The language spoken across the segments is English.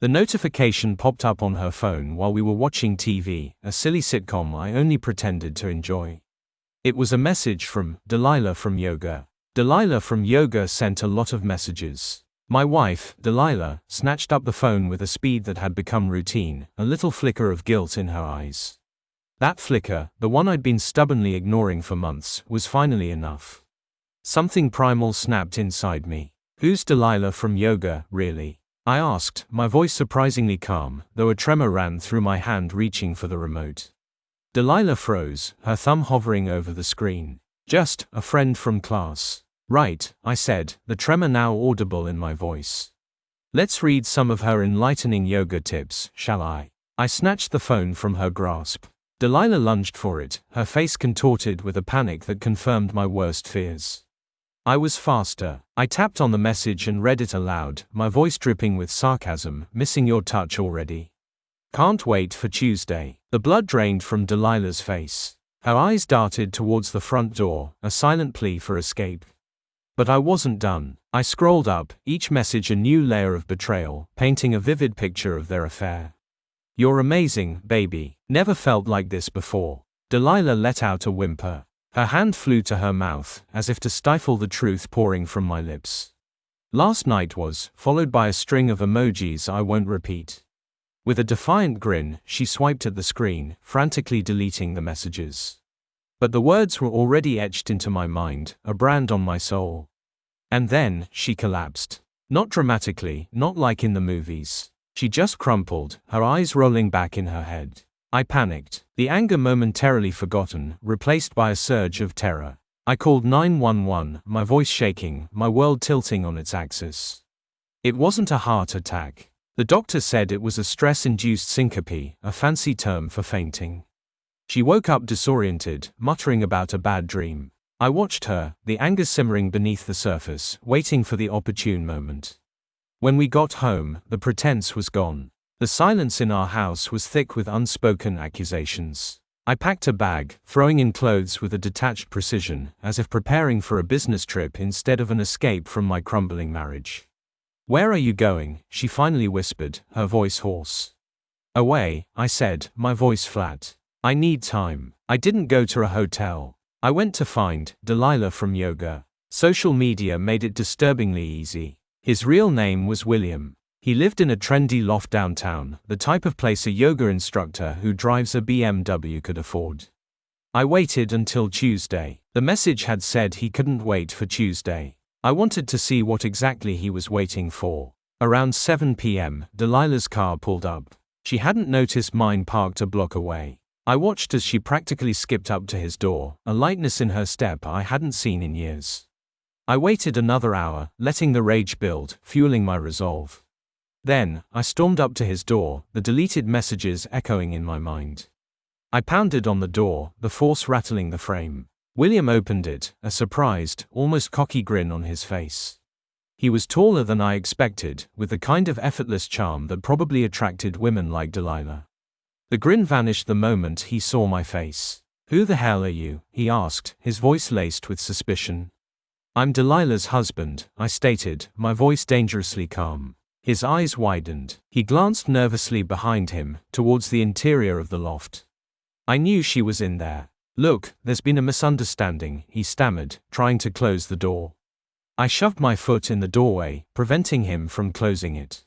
The notification popped up on her phone while we were watching TV, a silly sitcom I only pretended to enjoy. It was a message from Delilah from yoga. Delilah from yoga sent a lot of messages. My wife, Delilah, snatched up the phone with a speed that had become routine, a little flicker of guilt in her eyes. That flicker, the one I'd been stubbornly ignoring for months, was finally enough. Something primal snapped inside me. Who's Delilah from yoga, really? I asked, my voice surprisingly calm, though a tremor ran through my hand reaching for the remote. Delilah froze, her thumb hovering over the screen. Just a friend from class. Right, I said, the tremor now audible in my voice. Let's read some of her enlightening yoga tips, shall I? I snatched the phone from her grasp. Delilah lunged for it, her face contorted with a panic that confirmed my worst fears. I was faster. I tapped on the message and read it aloud, my voice dripping with sarcasm. Missing your touch already. Can't wait for Tuesday. The blood drained from Delilah's face. Her eyes darted towards the front door, a silent plea for escape. But I wasn't done. I scrolled up, each message a new layer of betrayal, painting a vivid picture of their affair. You're amazing, baby. Never felt like this before. Delilah let out a whimper. Her hand flew to her mouth, as if to stifle the truth pouring from my lips. Last night was, followed by a string of emojis I won't repeat. With a defiant grin, she swiped at the screen, frantically deleting the messages. But the words were already etched into my mind, a brand on my soul. And then, she collapsed. Not dramatically, not like in the movies. She just crumpled, her eyes rolling back in her head. I panicked, the anger momentarily forgotten, replaced by a surge of terror. I called 911, my voice shaking, my world tilting on its axis. It wasn't a heart attack. The doctor said it was a stress-induced syncope, a fancy term for fainting. She woke up disoriented, muttering about a bad dream. I watched her, the anger simmering beneath the surface, waiting for the opportune moment. When we got home, the pretense was gone. The silence in our house was thick with unspoken accusations. I packed a bag, throwing in clothes with a detached precision, as if preparing for a business trip instead of an escape from my crumbling marriage. Where are you going? She finally whispered, her voice hoarse. Away, I said, my voice flat. I need time. I didn't go to a hotel. I went to find Delilah from yoga. Social media made it disturbingly easy. His real name was William. He lived in a trendy loft downtown, the type of place a yoga instructor who drives a BMW could afford. I waited until Tuesday. The message had said he couldn't wait for Tuesday. I wanted to see what exactly he was waiting for. Around 7 p.m., Delilah's car pulled up. She hadn't noticed mine parked a block away. I watched as she practically skipped up to his door, a lightness in her step I hadn't seen in years. I waited another hour, letting the rage build, fueling my resolve. Then, I stormed up to his door, the deleted messages echoing in my mind. I pounded on the door, the force rattling the frame. William opened it, a surprised, almost cocky grin on his face. He was taller than I expected, with the kind of effortless charm that probably attracted women like Delilah. The grin vanished the moment he saw my face. Who the hell are you? He asked, his voice laced with suspicion. I'm Delilah's husband, I stated, my voice dangerously calm. His eyes widened. He glanced nervously behind him, towards the interior of the loft. I knew she was in there. Look, there's been a misunderstanding, he stammered, trying to close the door. I shoved my foot in the doorway, preventing him from closing it.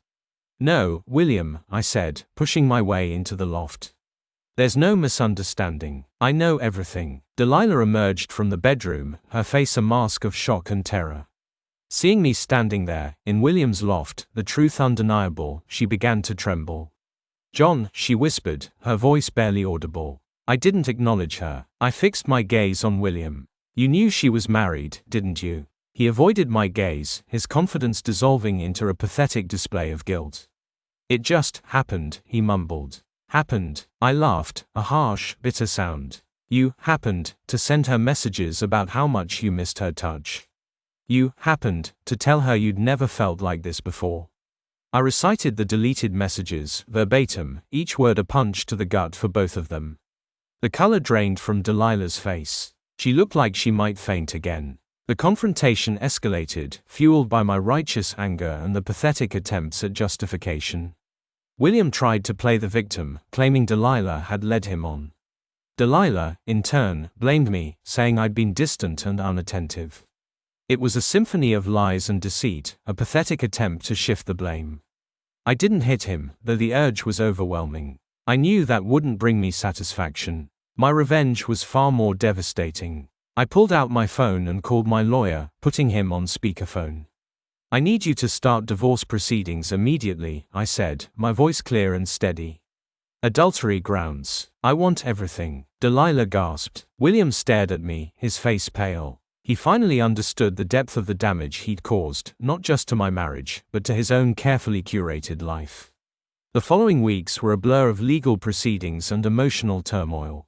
No, William, I said, pushing my way into the loft. There's no misunderstanding. I know everything. Delilah emerged from the bedroom, her face a mask of shock and terror. Seeing me standing there, in William's loft, the truth undeniable, she began to tremble. John, she whispered, her voice barely audible. I didn't acknowledge her. I fixed my gaze on William. You knew she was married, didn't you? He avoided my gaze, his confidence dissolving into a pathetic display of guilt. It just happened, he mumbled. Happened. I laughed, a harsh, bitter sound. You happened to send her messages about how much you missed her touch. You happened to tell her you'd never felt like this before. I recited the deleted messages, verbatim, each word a punch to the gut for both of them. The color drained from Delilah's face. She looked like she might faint again. The confrontation escalated, fueled by my righteous anger and the pathetic attempts at justification. William tried to play the victim, claiming Delilah had led him on. Delilah, in turn, blamed me, saying I'd been distant and unattentive. It was a symphony of lies and deceit, a pathetic attempt to shift the blame. I didn't hit him, though the urge was overwhelming. I knew that wouldn't bring me satisfaction. My revenge was far more devastating. I pulled out my phone and called my lawyer, putting him on speakerphone. I need you to start divorce proceedings immediately, I said, my voice clear and steady. Adultery grounds. I want everything, Delilah gasped. William stared at me, his face pale. He finally understood the depth of the damage he'd caused, not just to my marriage, but to his own carefully curated life. The following weeks were a blur of legal proceedings and emotional turmoil.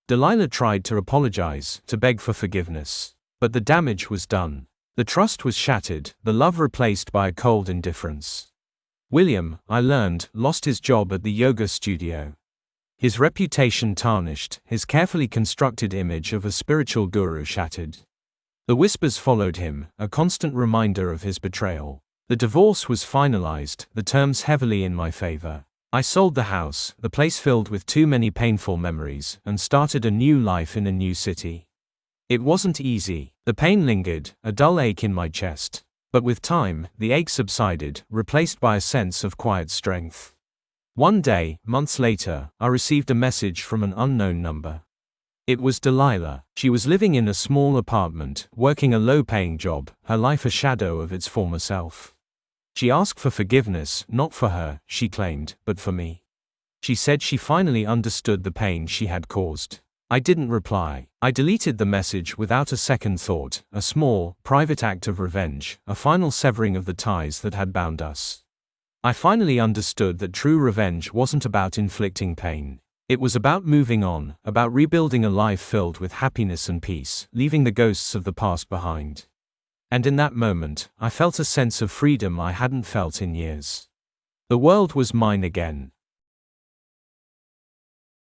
Delilah tried to apologize, to beg for forgiveness. But the damage was done. The trust was shattered, the love replaced by a cold indifference. William, I learned, lost his job at the yoga studio. His reputation tarnished, his carefully constructed image of a spiritual guru shattered. The whispers followed him, a constant reminder of his betrayal. The divorce was finalized, the terms heavily in my favor. I sold the house, the place filled with too many painful memories, and started a new life in a new city. It wasn't easy. The pain lingered, a dull ache in my chest. But with time, the ache subsided, replaced by a sense of quiet strength. One day, months later, I received a message from an unknown number. It was Delilah. She was living in a small apartment, working a low-paying job, her life a shadow of its former self. She asked for forgiveness, not for her, she claimed, but for me. She said she finally understood the pain she had caused. I didn't reply. I deleted the message without a second thought, a small, private act of revenge, a final severing of the ties that had bound us. I finally understood that true revenge wasn't about inflicting pain. It was about moving on, about rebuilding a life filled with happiness and peace, leaving the ghosts of the past behind. And in that moment, I felt a sense of freedom I hadn't felt in years. The world was mine again.